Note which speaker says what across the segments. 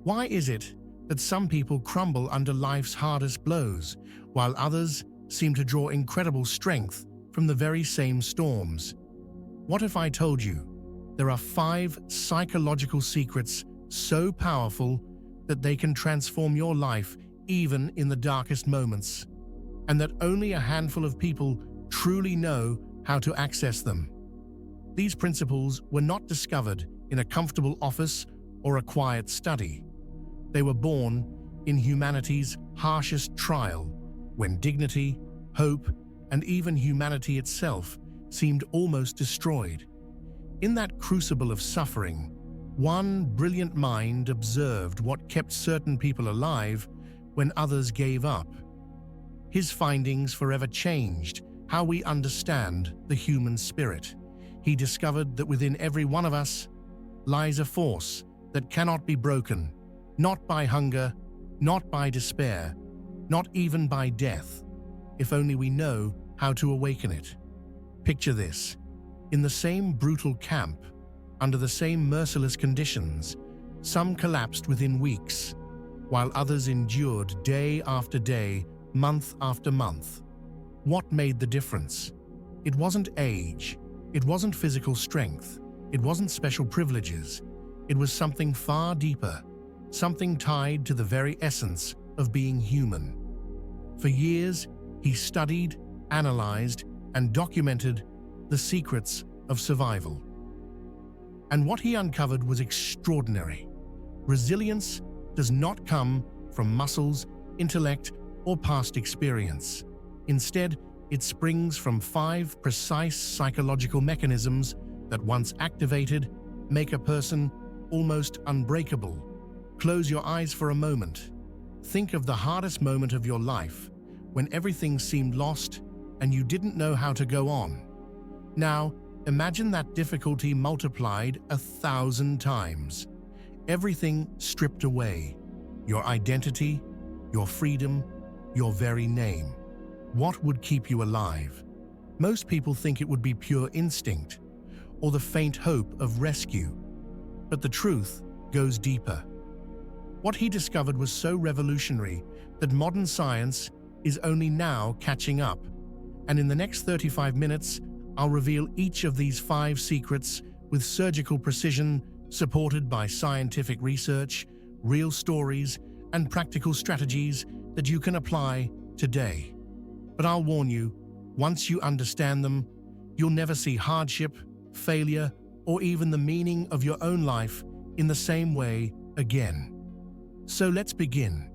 Speaker 1: Why is it that some people crumble under life's hardest blows, while others seem to draw incredible strength from the very same storms? What if I told you there are 5 psychological secrets so powerful that they can transform your life even in the darkest moments, and that only a handful of people truly know how to access them? These principles were not discovered in a comfortable office or a quiet study. They were born in humanity's harshest trial, when dignity, hope, and even humanity itself seemed almost destroyed. In that crucible of suffering, one brilliant mind observed what kept certain people alive when others gave up. His findings forever changed how we understand the human spirit. He discovered that within every one of us lies a force that cannot be broken, not by hunger, not by despair, not even by death, if only we know how to awaken it. Picture this. In the same brutal camp, under the same merciless conditions, some collapsed within weeks, while others endured day after day, month after month. What made the difference? It wasn't age, it wasn't physical strength, it wasn't special privileges. It was something far deeper, something tied to the very essence of being human. For years, he studied, analyzed, and documented the secrets of survival. And what he uncovered was extraordinary. Resilience does not come from muscles, intellect, or past experience. Instead, it springs from 5 precise psychological mechanisms that, once activated, make a person almost unbreakable. Close your eyes for a moment. Think of the hardest moment of your life, when everything seemed lost and you didn't know how to go on. Now, imagine that difficulty multiplied 1,000 times. Everything stripped away. Your identity, your freedom, your very name. What would keep you alive? Most people think it would be pure instinct or the faint hope of rescue. But the truth goes deeper. What he discovered was so revolutionary that modern science is only now catching up. And in the next 35 minutes, I'll reveal each of these 5 secrets with surgical precision, supported by scientific research, real stories, and practical strategies that you can apply today. But I'll warn you, once you understand them, you'll never see hardship, failure, or even the meaning of your own life in the same way again. So let's begin.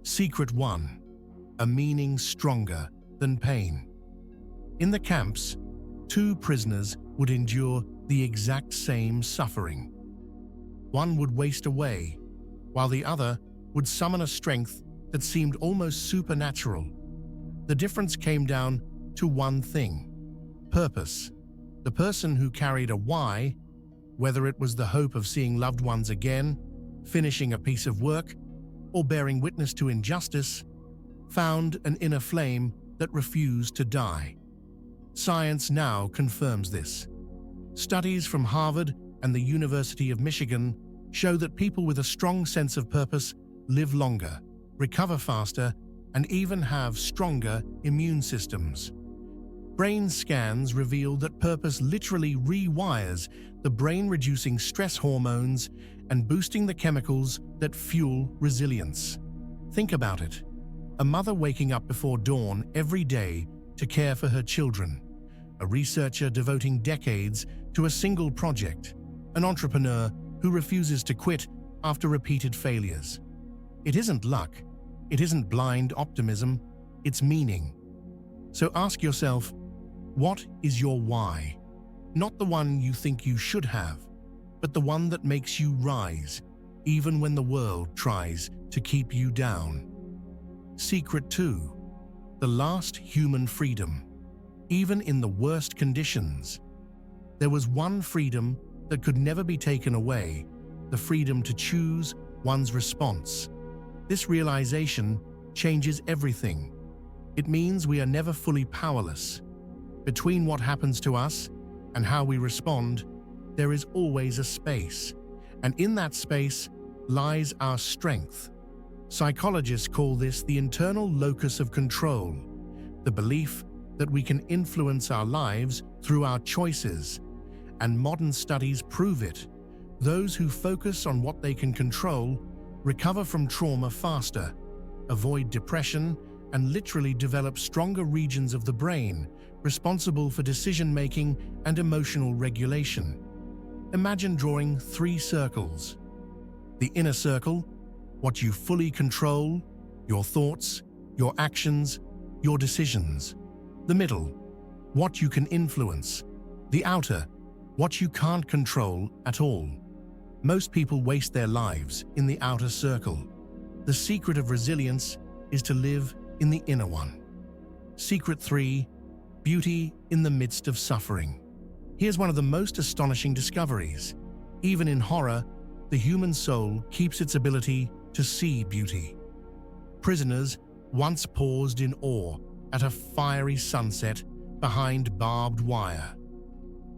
Speaker 1: Secret 1. A meaning stronger than pain. In the camps, 2 prisoners would endure the exact same suffering. One would waste away, while the other would summon a strength that seemed almost supernatural. The difference came down to one thing: purpose. The person who carried a why, whether it was the hope of seeing loved ones again, finishing a piece of work, or bearing witness to injustice, found an inner flame that refused to die. Science now confirms this. Studies from Harvard and the University of Michigan show that people with a strong sense of purpose live longer, recover faster, and even have stronger immune systems. Brain scans reveal that purpose literally rewires the brain, reducing stress hormones and boosting the chemicals that fuel resilience. Think about it. A mother waking up before dawn every day to care for her children. A researcher devoting decades to a single project. An entrepreneur who refuses to quit after repeated failures. It isn't luck. It isn't blind optimism. It's meaning. So ask yourself, what is your why? Not the one you think you should have, but the one that makes you rise, even when the world tries to keep you down. Secret 2. The last human freedom. Even in the worst conditions, there was one freedom that could never be taken away: the freedom to choose one's response. This realization changes everything. It means we are never fully powerless. Between what happens to us and how we respond, there is always a space. And in that space lies our strength. Psychologists call this the internal locus of control, the belief that we can influence our lives through our choices, and modern studies prove it. Those who focus on what they can control recover from trauma faster, avoid depression, and literally develop stronger regions of the brain responsible for decision-making and emotional regulation. Imagine drawing 3 circles. The inner circle, what you fully control, your thoughts, your actions, your decisions. The middle, what you can influence. The outer, what you can't control at all. Most people waste their lives in the outer circle. The secret of resilience is to live in the inner one. Secret 3, beauty in the midst of suffering. Here's one of the most astonishing discoveries. Even in horror, the human soul keeps its ability to see beauty. Prisoners once paused in awe at a fiery sunset behind barbed wire.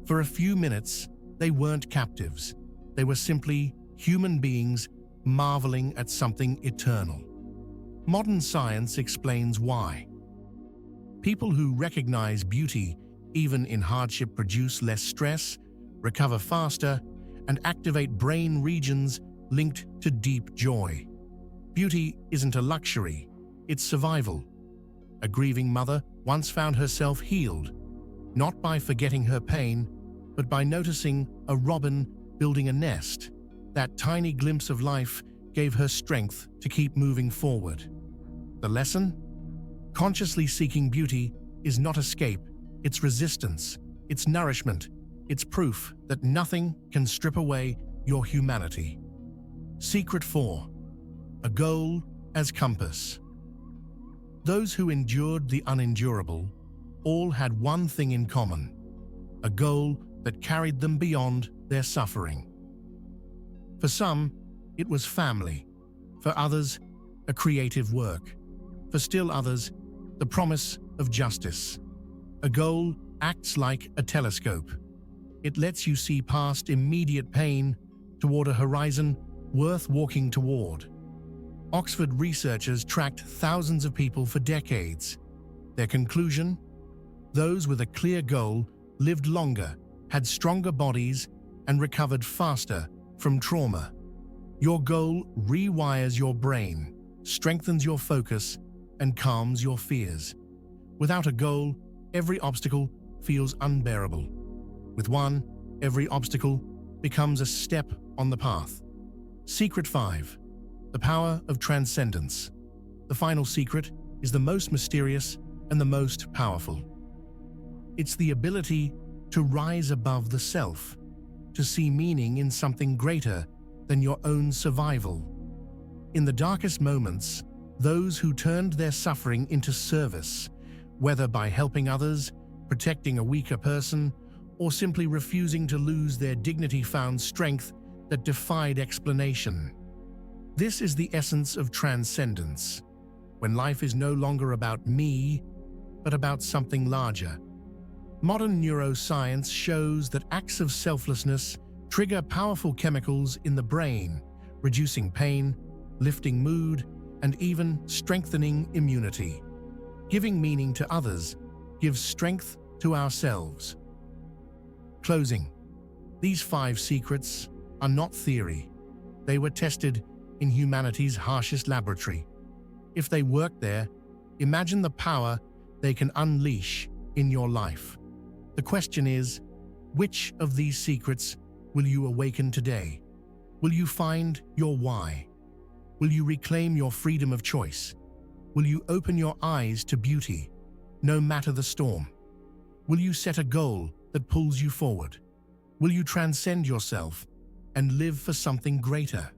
Speaker 1: For a few minutes, they weren't captives. They were simply human beings marveling at something eternal. Modern science explains why. People who recognize beauty, even in hardship, produce less stress, recover faster, and activate brain regions linked to deep joy. Beauty isn't a luxury, it's survival. A grieving mother once found herself healed, not by forgetting her pain, but by noticing a robin building a nest. That tiny glimpse of life gave her strength to keep moving forward. The lesson? Consciously seeking beauty is not escape, it's resistance, it's nourishment, it's proof that nothing can strip away your humanity. Secret 4. A goal as compass. Those who endured the unendurable all had one thing in common: a goal that carried them beyond their suffering. For some, it was family. For others, a creative work. For still others, the promise of justice. A goal acts like a telescope. It lets you see past immediate pain toward a horizon worth walking toward. Oxford researchers tracked thousands of people for decades. Their conclusion? Those with a clear goal lived longer, had stronger bodies, and recovered faster from trauma. Your goal rewires your brain, strengthens your focus, and calms your fears. Without a goal, every obstacle feels unbearable. With one, every obstacle becomes a step on the path. Secret 5. The power of transcendence. The final secret is the most mysterious and the most powerful. It's the ability to rise above the self, to see meaning in something greater than your own survival. In the darkest moments, those who turned their suffering into service, whether by helping others, protecting a weaker person, or simply refusing to lose their dignity, found strength that defied explanation. This is the essence of transcendence, when life is no longer about me, but about something larger. Modern neuroscience shows that acts of selflessness trigger powerful chemicals in the brain, reducing pain, lifting mood, and even strengthening immunity. Giving meaning to others gives strength to ourselves. Closing. These 5 secrets are not theory. They were tested in humanity's harshest laboratory. If they work there, imagine the power they can unleash in your life. The question is, which of these secrets will you awaken today? Will you find your why? Will you reclaim your freedom of choice? Will you open your eyes to beauty, no matter the storm? Will you set a goal that pulls you forward? Will you transcend yourself and live for something greater?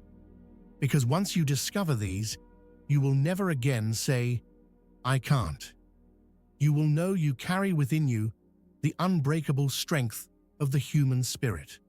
Speaker 1: Because once you discover these, you will never again say, "I can't." You will know you carry within you the unbreakable strength of the human spirit.